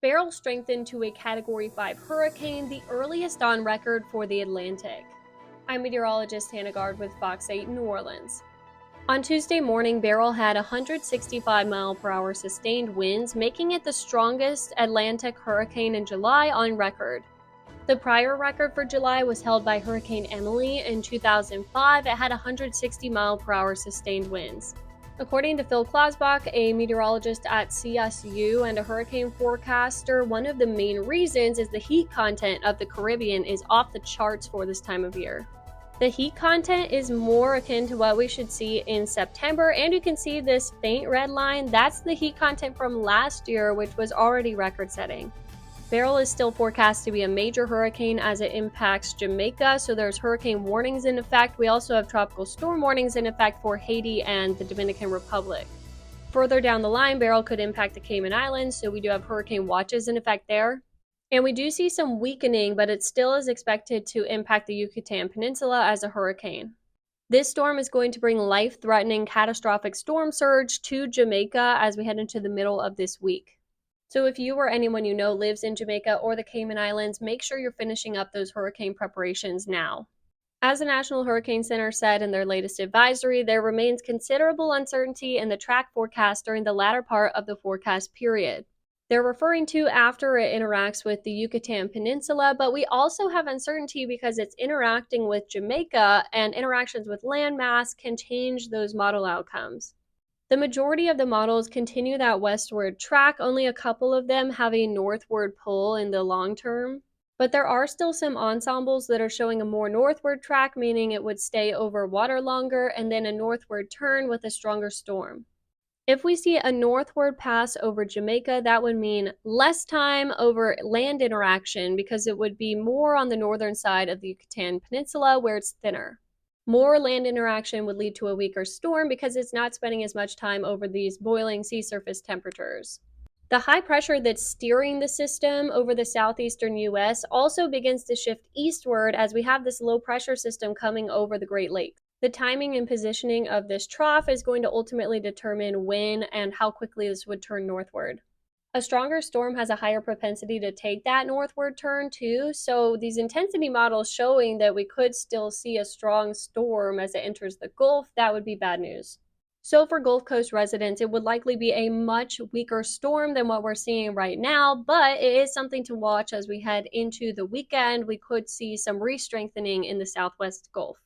Beryl strengthened to a Category 5 hurricane, the earliest on record for the Atlantic. I'm meteorologist Hannah Gard with Fox 8 New Orleans. On Tuesday morning, Beryl had 165-mile-per-hour sustained winds, making it the strongest Atlantic hurricane in July on record. The prior record for July was held by Hurricane Emily in 2005. It had 160-mile-per-hour sustained winds. According to Phil Klasbach, a meteorologist at CSU and a hurricane forecaster, one of the main reasons is the heat content of the Caribbean is off the charts for this time of year. The heat content is more akin to what we should see in September, and you can see this faint red line. That's the heat content from last year, which was already record-setting. Beryl is still forecast to be a major hurricane as it impacts Jamaica, so there's hurricane warnings in effect. We also have tropical storm warnings in effect for Haiti and the Dominican Republic. Further down the line, Beryl could impact the Cayman Islands, so we do have hurricane watches in effect there. And we do see some weakening, but it still is expected to impact the Yucatan Peninsula as a hurricane. This storm is going to bring life-threatening catastrophic storm surge to Jamaica as we head into the middle of this week. So if you or anyone you know lives in Jamaica or the Cayman Islands, make sure you're finishing up those hurricane preparations now. As the National Hurricane Center said in their latest advisory, there remains considerable uncertainty in the track forecast during the latter part of the forecast period. They're referring to after it interacts with the Yucatan Peninsula, but we also have uncertainty because it's interacting with Jamaica, and interactions with landmass can change those model outcomes. The majority of the models continue that westward track, only a couple of them have a northward pull in the long term. But there are still some ensembles that are showing a more northward track, meaning it would stay over water longer, and then a northward turn with a stronger storm. If we see a northward pass over Jamaica, that would mean less time over land interaction because it would be more on the northern side of the Yucatan Peninsula where it's thinner. More land interaction would lead to a weaker storm because it's not spending as much time over these boiling sea surface temperatures. The high pressure that's steering the system over the southeastern U.S. also begins to shift eastward as we have this low pressure system coming over the Great Lakes. The timing and positioning of this trough is going to ultimately determine when and how quickly this would turn northward. A stronger storm has a higher propensity to take that northward turn too, so these intensity models showing that we could still see a strong storm as it enters the Gulf, that would be bad news. So for Gulf Coast residents, it would likely be a much weaker storm than what we're seeing right now, but it is something to watch as we head into the weekend. We could see some re-strengthening in the southwest Gulf.